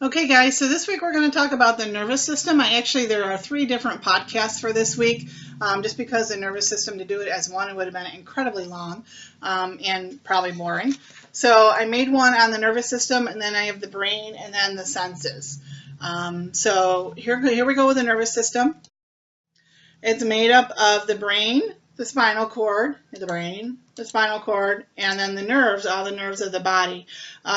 Okay, guys, so this week we're going to talk about the nervous system. There are 3 different podcasts for this week, just because the nervous system, to do it as one, it would have been incredibly long and probably boring. So I made one on the nervous system, and then I have the brain, and then the senses. So here we go with the nervous system. It's made up of the brain, the spinal cord, the spinal cord, and then the nerves, all the nerves of the body.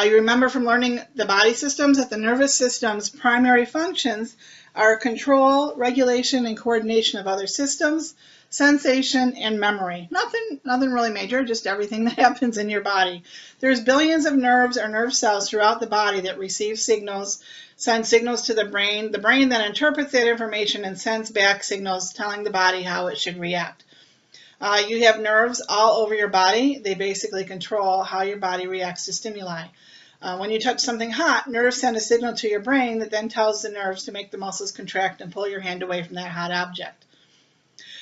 You remember from learning the body systems that the nervous system's primary functions are control, regulation, and coordination of other systems, sensation, and memory. Nothing really major, just everything that happens in your body. There's billions of nerves or nerve cells throughout the body that receive signals, send signals to the brain. The brain then interprets that information and sends back signals telling the body how it should react. You have nerves all over your body. They basically control how your body reacts to stimuli. When you touch something hot, nerves send a signal to your brain that then tells the nerves to make the muscles contract and pull your hand away from that hot object.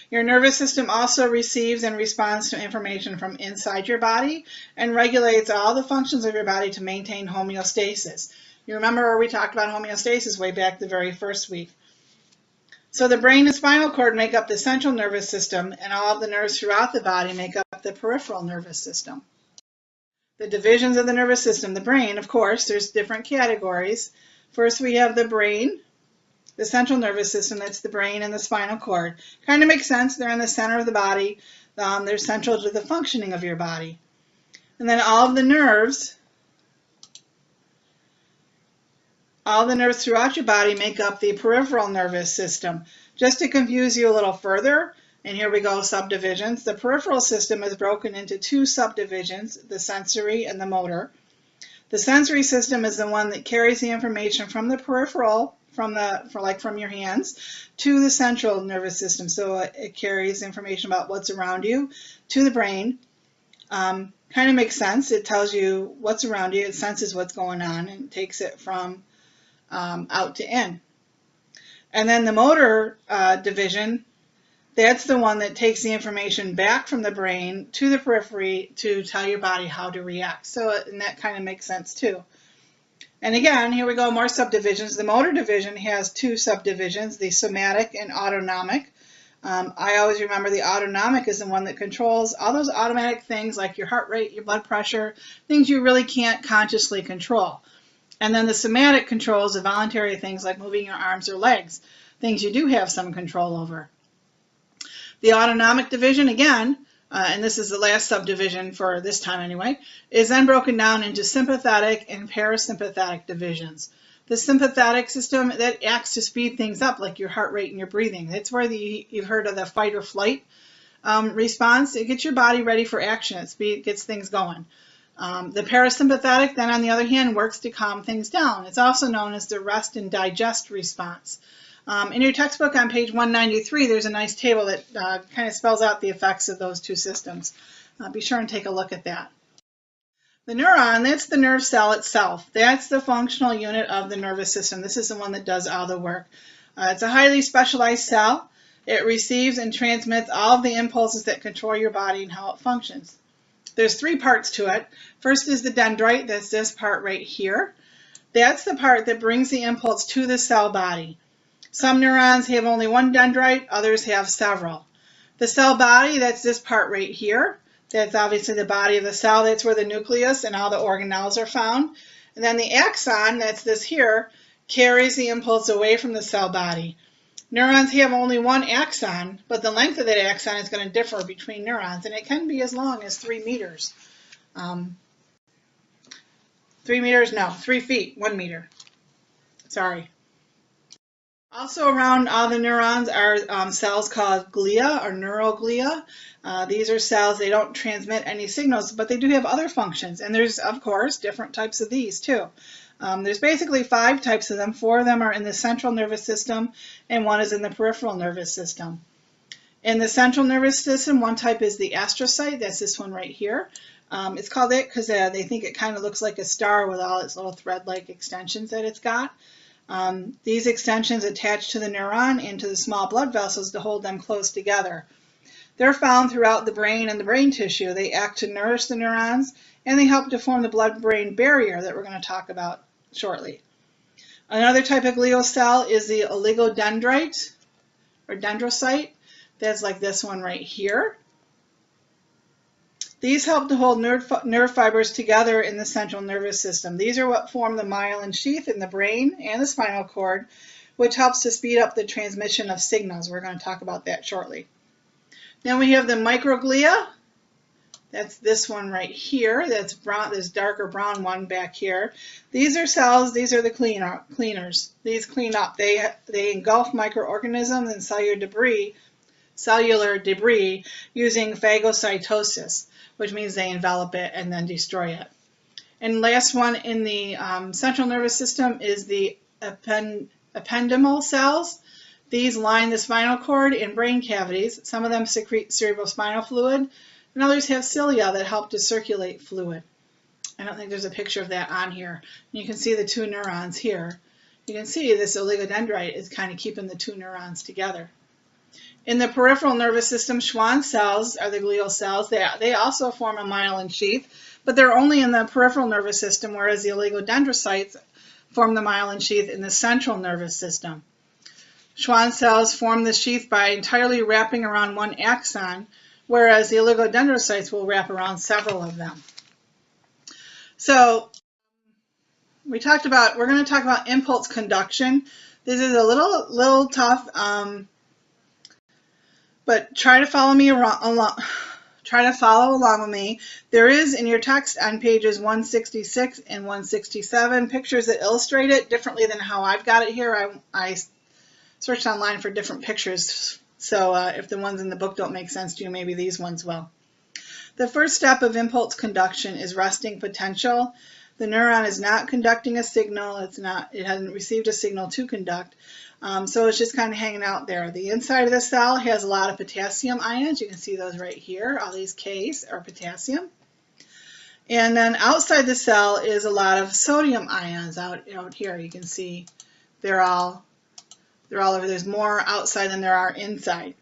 Your nervous system also receives and responds to information from inside your body and regulates all the functions of your body to maintain homeostasis. You remember we talked about homeostasis way back the very first week. So the brain and spinal cord make up the central nervous system, and all of the nerves throughout the body make up the peripheral nervous system. The divisions of the nervous system, the brain, of course, there's different categories. First we have the brain, the central nervous system, that's the brain and the spinal cord. Kind of makes sense, they're in the center of the body, they're central to the functioning of your body. And then all of the nerves throughout your body make up the peripheral nervous system. Just to confuse you a little further, and here we go, subdivisions. The peripheral system is broken into 2 subdivisions, the sensory and the motor. The sensory system is the one that carries the information from the peripheral, from your hands, to the central nervous system. So it carries information about what's around you to the brain. Kind of makes sense. It tells you what's around you. It senses what's going on and takes it from out to in. And then the motor division, that's the one that takes the information back from the brain to the periphery to tell your body how to react. And that kind of makes sense too. And again, here we go, more subdivisions. The motor division has 2 subdivisions, the somatic and autonomic. I always remember the autonomic is the one that controls all those automatic things like your heart rate, your blood pressure, things you really can't consciously control. And then the somatic controls the voluntary things like moving your arms or legs, things you do have some control over. The autonomic division, again, and this is the last subdivision for this time anyway, is then broken down into sympathetic and parasympathetic divisions. The sympathetic system, that acts to speed things up, like your heart rate and your breathing. That's where you've heard of the fight or flight response. It gets your body ready for action. It gets things going. The parasympathetic, then on the other hand, works to calm things down. It's also known as the rest and digest response. In your textbook on page 193, there's a nice table that kind of spells out the effects of those 2 systems. Be sure and take a look at that. The neuron, that's the nerve cell itself. That's the functional unit of the nervous system. This is the one that does all the work. It's a highly specialized cell. It receives and transmits all of the impulses that control your body and how it functions. There's 3 parts to it. First is the dendrite, that's this part right here. That's the part that brings the impulse to the cell body. Some neurons have only one dendrite, others have several. The cell body, that's this part right here. That's obviously the body of the cell. That's where the nucleus and all the organelles are found. And then the axon, that's this here, carries the impulse away from the cell body. Neurons have only one axon, but the length of that axon is going to differ between neurons, and it can be as long as 3 meters. 3 feet, 1 meter. Sorry. Also around all the neurons are cells called glia or neuroglia. These are cells, they don't transmit any signals, but they do have other functions. And there's, of course, different types of these too. There's basically 5 types of them. 4 of them are in the central nervous system, and 1 is in the peripheral nervous system. In the central nervous system, 1 type is the astrocyte. That's this one right here. It's called it because they think it kind of looks like a star with all its little thread-like extensions that it's got. These extensions attach to the neuron and to the small blood vessels to hold them close together. They're found throughout the brain and the brain tissue. They act to nourish the neurons, and they help to form the blood-brain barrier that we're going to talk about shortly. Another type of glial cell is the oligodendrite or dendrocyte. That's like this one right here. These help to hold nerve fibers together in the central nervous system. These are what form the myelin sheath in the brain and the spinal cord, which helps to speed up the transmission of signals. We're going to talk about that shortly. Then we have the microglia. That's this one right here. That's brown, this darker brown one back here. These are cells. These are the cleaners. These clean up. They engulf microorganisms and cellular debris using phagocytosis, which means they envelop it and then destroy it. And last one in the central nervous system is the ependymal cells. These line the spinal cord and brain cavities. Some of them secrete cerebrospinal fluid, and others have cilia that help to circulate fluid. I don't think there's a picture of that on here. You can see the two neurons here. You can see this oligodendrite is kind of keeping the two neurons together. In the peripheral nervous system, Schwann cells are the glial cells. They also form a myelin sheath, but they're only in the peripheral nervous system, whereas the oligodendrocytes form the myelin sheath in the central nervous system. Schwann cells form the sheath by entirely wrapping around one axon, whereas the oligodendrocytes will wrap around several of them. So we're going to talk about impulse conduction. This is a little tough, but try to follow along with me. There is in your text on pages 166 and 167 pictures that illustrate it differently than how I've got it here. I searched online for different pictures, so if the ones in the book don't make sense to you, maybe these ones will. The first step of impulse conduction is resting potential. The neuron is not conducting a signal. It hasn't received a signal to conduct. So it's just kind of hanging out there. The inside of the cell has a lot of potassium ions. You can see those right here. All these Ks are potassium. And then outside the cell is a lot of sodium ions out here. You can see they're all over. There's more outside than there are inside.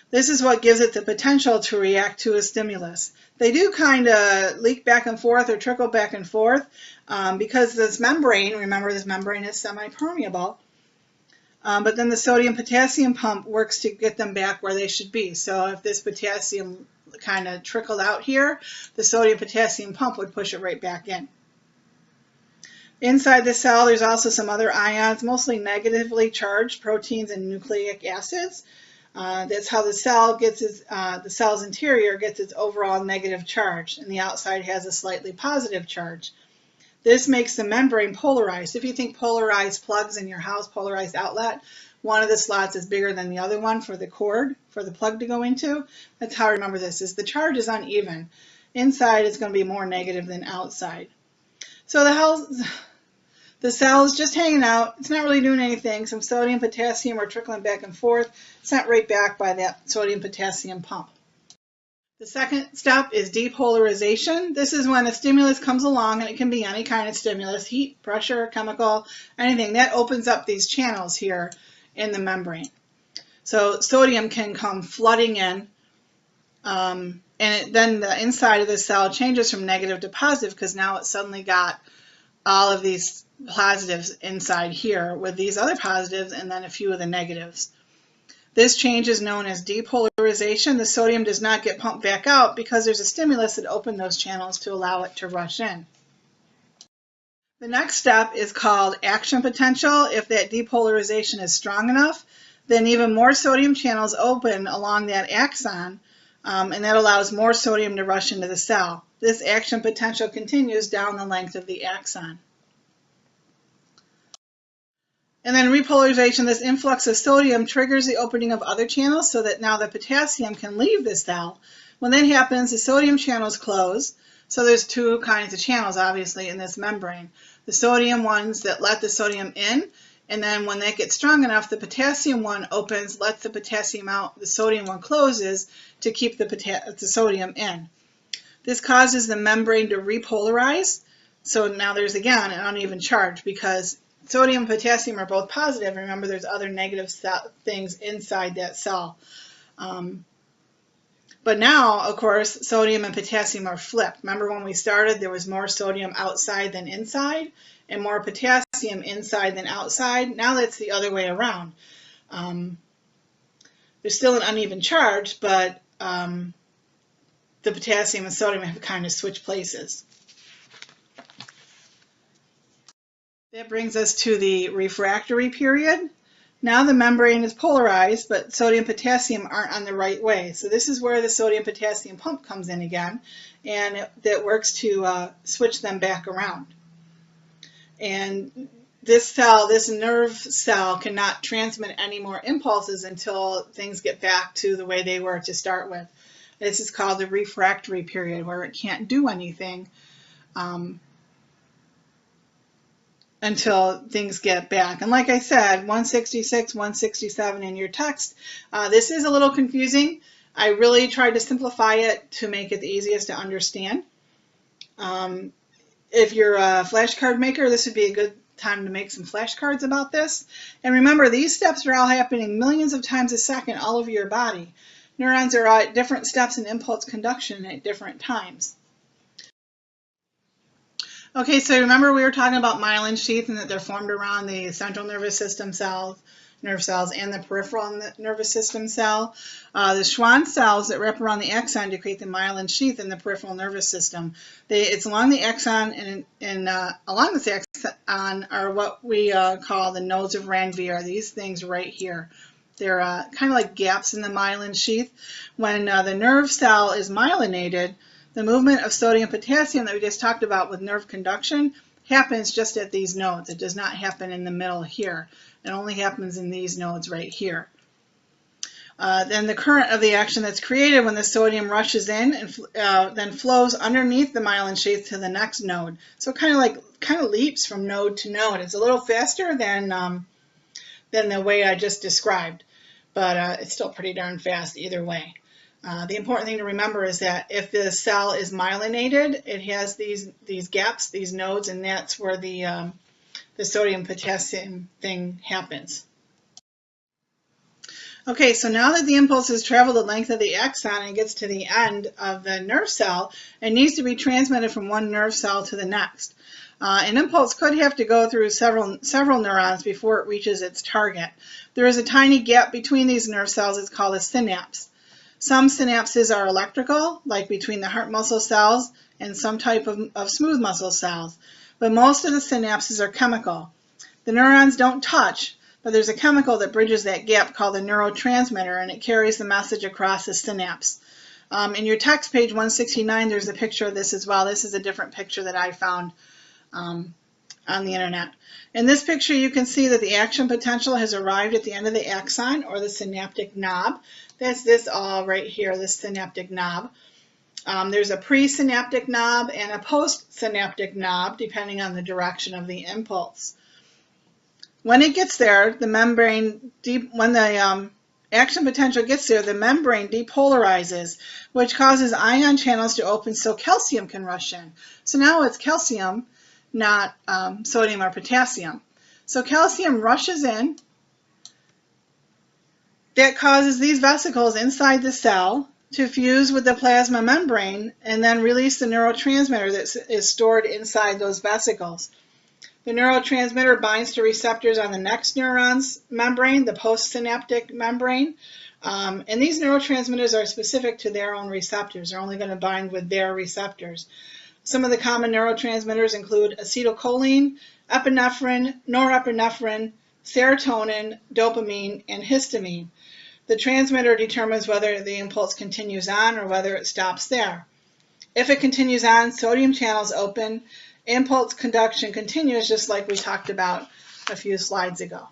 This is what gives it the potential to react to a stimulus. They do kind of leak back and forth or trickle back and forth because this membrane, remember this membrane is semi-permeable, but then the sodium-potassium pump works to get them back where they should be. So if this potassium kind of trickled out here, the sodium-potassium pump would push it right back in. Inside the cell, there's also some other ions, mostly negatively charged proteins and nucleic acids. That's how the cell's interior gets its overall negative charge, and the outside has a slightly positive charge. This makes the membrane polarized. If you think polarized plugs in your house, polarized outlet, one of the slots is bigger than the other one for the cord, for the plug to go into. That's how I remember this, is the charge is uneven. Inside is going to be more negative than outside. So the cell is just hanging out. It's not really doing anything. Some sodium, potassium are trickling back and forth, sent right back by that sodium-potassium pump. The second step is depolarization. This is when a stimulus comes along, and it can be any kind of stimulus, heat, pressure, chemical, anything. That opens up these channels here in the membrane. So sodium can come flooding in, and then the inside of the cell changes from negative to positive because now it's suddenly got all of these positives inside here with these other positives and then a few of the negatives. This change is known as depolarization. The sodium does not get pumped back out because there's a stimulus that opened those channels to allow it to rush in. The next step is called action potential. If that depolarization is strong enough, then even more sodium channels open along that axon, and that allows more sodium to rush into the cell. This action potential continues down the length of the axon. And then repolarization, this influx of sodium triggers the opening of other channels so that now the potassium can leave the cell. When that happens, the sodium channels close. So there's two kinds of channels, obviously, in this membrane. The sodium ones that let the sodium in, and then when that gets strong enough, the potassium one opens, lets the potassium out, the sodium one closes to keep the sodium in. This causes the membrane to repolarize. So now there's, again, an uneven charge because sodium and potassium are both positive. Remember, there's other negative things inside that cell. But now, of course, sodium and potassium are flipped. Remember when we started, there was more sodium outside than inside, and more potassium inside than outside. Now that's the other way around. There's still an uneven charge, but the potassium and sodium have kind of switched places. That brings us to the refractory period. Now the membrane is polarized, but sodium and potassium aren't on the right way. So this is where the sodium-potassium pump comes in again, and that works to switch them back around. And this cell, this nerve cell, cannot transmit any more impulses until things get back to the way they were to start with. This is called the refractory period, where it can't do anything until things get back. And like I said, 166, 167 in your text. This is a little confusing. I really tried to simplify it to make it the easiest to understand. If you're a flashcard maker, this would be a good time to make some flashcards about this. And remember, these steps are all happening millions of times a second all over your body. Neurons are at different steps in impulse conduction at different times. Okay, so remember we were talking about myelin sheath and that they're formed around the central nervous system cells, nerve cells, and the peripheral nervous system cell. The Schwann cells that wrap around the axon to create the myelin sheath in the peripheral nervous system. It's along the axon, and along this axon are what we call the nodes of Ranvier. These things right here. They're kind of like gaps in the myelin sheath. When the nerve cell is myelinated, the movement of sodium and potassium that we just talked about with nerve conduction happens just at these nodes. It does not happen in the middle here. It only happens in these nodes right here. Then the current of the action that's created when the sodium rushes in and then flows underneath the myelin sheath to the next node. So it kind of leaps from node to node. It's a little faster than the way I just described, but it's still pretty darn fast either way. The important thing to remember is that if the cell is myelinated, it has these gaps, these nodes, and that's where the sodium-potassium thing happens. Okay, so now that the impulse has traveled the length of the axon and gets to the end of the nerve cell, it needs to be transmitted from one nerve cell to the next. An impulse could have to go through several neurons before it reaches its target. There is a tiny gap between these nerve cells. It's called a synapse. Some synapses are electrical, like between the heart muscle cells and some type of smooth muscle cells, but most of the synapses are chemical. The neurons don't touch, but there's a chemical that bridges that gap called a neurotransmitter, and it carries the message across the synapse. In your text, page 169, there's a picture of this as well. This is a different picture that I found on the internet. In this picture, you can see that the action potential has arrived at the end of the axon, or the synaptic knob. That's this all right here, this synaptic knob. There's a presynaptic knob and a postsynaptic knob, depending on the direction of the impulse. When it gets there, the membrane, when the action potential gets there, the membrane depolarizes, which causes ion channels to open so calcium can rush in. So now it's calcium, not sodium or potassium. So calcium rushes in. That causes these vesicles inside the cell to fuse with the plasma membrane and then release the neurotransmitter that is stored inside those vesicles. The neurotransmitter binds to receptors on the next neuron's membrane, the postsynaptic membrane. And these neurotransmitters are specific to their own receptors. They're only going to bind with their receptors. Some of the common neurotransmitters include acetylcholine, epinephrine, norepinephrine, serotonin, dopamine, and histamine. The transmitter determines whether the impulse continues on or whether it stops there. If it continues on, sodium channels open, impulse conduction continues, just like we talked about a few slides ago.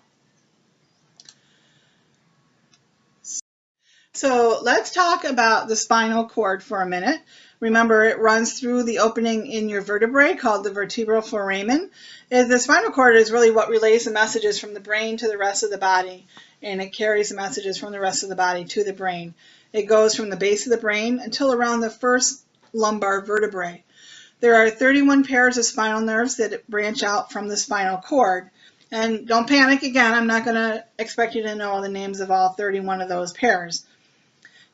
So let's talk about the spinal cord for a minute. Remember, it runs through the opening in your vertebrae called the vertebral foramen. The spinal cord is really what relays the messages from the brain to the rest of the body, and it carries the messages from the rest of the body to the brain. It goes from the base of the brain until around the first lumbar vertebrae. There are 31 pairs of spinal nerves that branch out from the spinal cord. And don't panic again, I'm not going to expect you to know the names of all 31 of those pairs.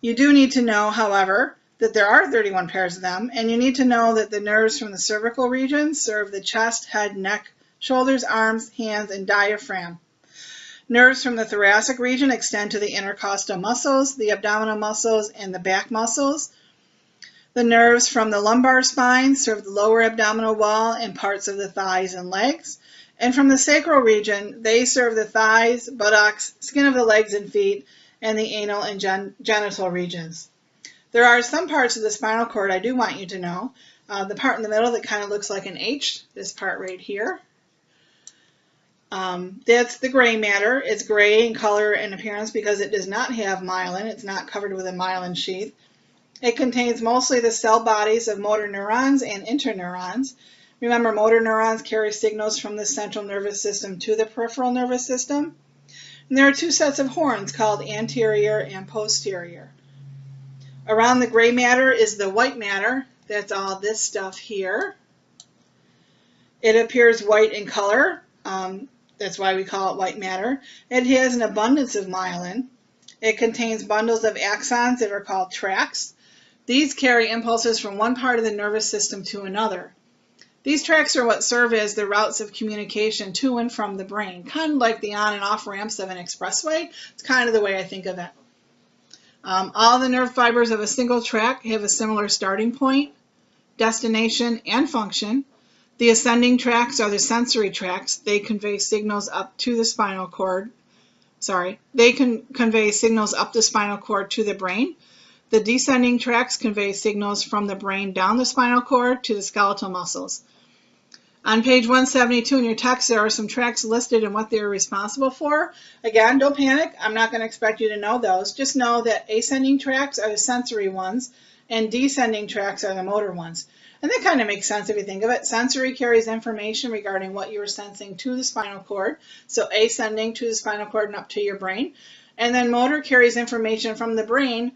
You do need to know, however, that there are 31 pairs of them, and you need to know that the nerves from the cervical region serve the chest, head, neck, shoulders, arms, hands, and diaphragm. Nerves from the thoracic region extend to the intercostal muscles, the abdominal muscles, and the back muscles. The nerves from the lumbar spine serve the lower abdominal wall and parts of the thighs and legs. And from the sacral region, they serve the thighs, buttocks, skin of the legs and feet, and the anal and genital regions. There are some parts of the spinal cord I do want you to know. The part in the middle that kind of looks like an H, this part right here. That's the gray matter. It's gray in color and appearance because it does not have myelin. It's not covered with a myelin sheath. It contains mostly the cell bodies of motor neurons and interneurons. Remember, motor neurons carry signals from the central nervous system to the peripheral nervous system. And there are two sets of horns called anterior and posterior. Around the gray matter is the white matter. That's all this stuff here. It appears white in color. That's why we call it white matter. It has an abundance of myelin. It contains bundles of axons that are called tracts. These carry impulses from one part of the nervous system to another. These tracts are what serve as the routes of communication to and from the brain, kind of like the on and off ramps of an expressway. It's kind of the way I think of it. All the nerve fibers of a single tract have a similar starting point, destination, and function. The ascending tracts are the sensory tracts. They convey signals up to the spinal cord. They can convey signals up the spinal cord to the brain. The descending tracts convey signals from the brain down the spinal cord to the skeletal muscles. On page 172 in your text, there are some tracts listed and what they are responsible for. Again, don't panic. I'm not going to expect you to know those. Just know that ascending tracts are the sensory ones and descending tracts are the motor ones. And that kind of makes sense if you think of it. Sensory carries information regarding what you're sensing to the spinal cord. So ascending to the spinal cord and up to your brain. And then motor carries information from the brain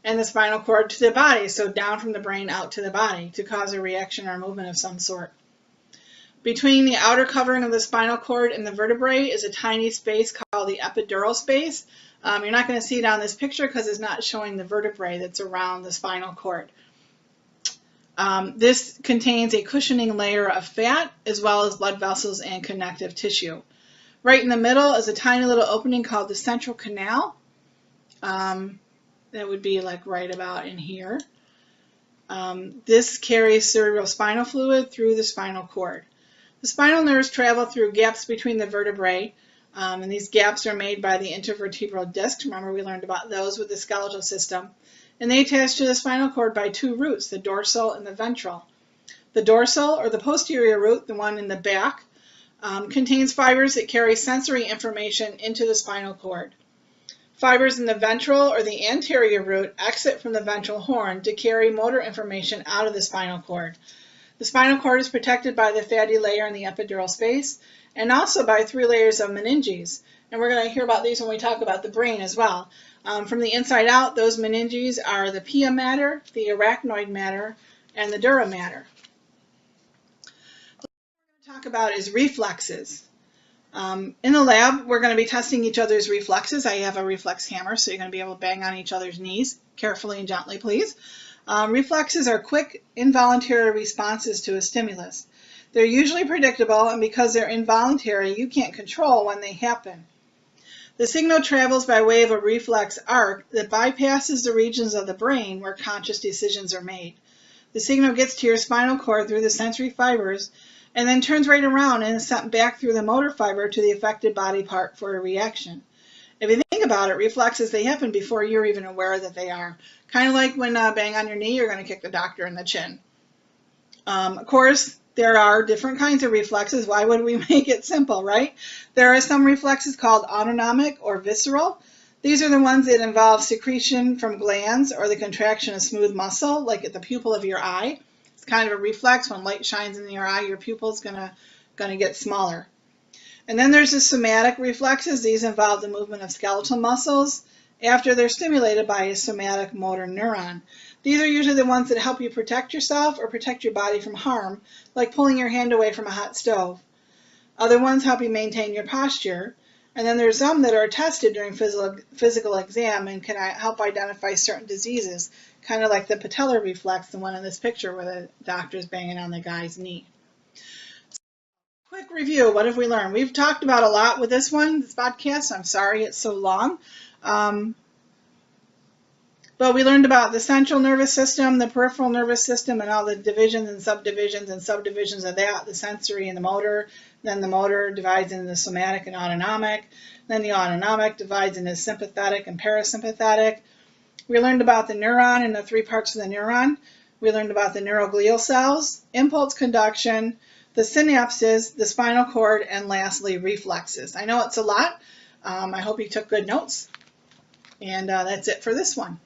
and the spinal cord to the body. So down from the brain out to the body to cause a reaction or movement of some sort. Between the outer covering of the spinal cord and the vertebrae is a tiny space called the epidural space. You're not going to see it on this picture because it's not showing the vertebrae that's around the spinal cord. This contains a cushioning layer of fat as well as blood vessels and connective tissue. Right in the middle is a tiny little opening called the central canal. That would be like right about in here. This carries cerebrospinal fluid through the spinal cord. The spinal nerves travel through gaps between the vertebrae, and these gaps are made by the intervertebral discs. Remember, we learned about those with the skeletal system. And they attach to the spinal cord by two roots, the dorsal and the ventral. The dorsal, or the posterior root, the one in the back, contains fibers that carry sensory information into the spinal cord. Fibers in the ventral, or the anterior root, exit from the ventral horn to carry motor information out of the spinal cord. The spinal cord is protected by the fatty layer in the epidural space, and also by 3 layers of meninges. And we're going to hear about these when we talk about the brain as well. From the inside out, those meninges are the pia mater, the arachnoid mater, and the dura mater. What we're going to talk about is reflexes. In the lab, we're going to be testing each other's reflexes. I have a reflex hammer, so you're going to be able to bang on each other's knees. Carefully and gently, please. Reflexes are quick, involuntary responses to a stimulus. They're usually predictable, and because they're involuntary, you can't control when they happen. The signal travels by way of a reflex arc that bypasses the regions of the brain where conscious decisions are made. The signal gets to your spinal cord through the sensory fibers and then turns right around and is sent back through the motor fiber to the affected body part for a reaction. If you think about it, reflexes, they happen before you're even aware that they are. Kind of like when bang on your knee, you're going to kick the doctor in the chin. Of course, there are different kinds of reflexes. Why would we make it simple, right? There are some reflexes called autonomic or visceral. These are the ones that involve secretion from glands or the contraction of smooth muscle, like at the pupil of your eye. It's kind of a reflex. When light shines in your eye, your pupil is going to get smaller. And then there's the somatic reflexes. These involve the movement of skeletal muscles after they're stimulated by a somatic motor neuron. These are usually the ones that help you protect yourself or protect your body from harm, like pulling your hand away from a hot stove. Other ones help you maintain your posture. And then there's some that are tested during physical exam and can help identify certain diseases, kind of like the patellar reflex, the one in this picture where the doctor's banging on the guy's knee. Quick review, what have we learned? We've talked about a lot with this podcast. I'm sorry it's so long. But we learned about the central nervous system, the peripheral nervous system, and all the divisions and subdivisions of that, the sensory and the motor. Then the motor divides into the somatic and autonomic. Then the autonomic divides into sympathetic and parasympathetic. We learned about the neuron and the 3 parts of the neuron. We learned about the neuroglial cells, impulse conduction, the synapses, the spinal cord, and lastly, reflexes. I know it's a lot. I hope you took good notes. And that's it for this one.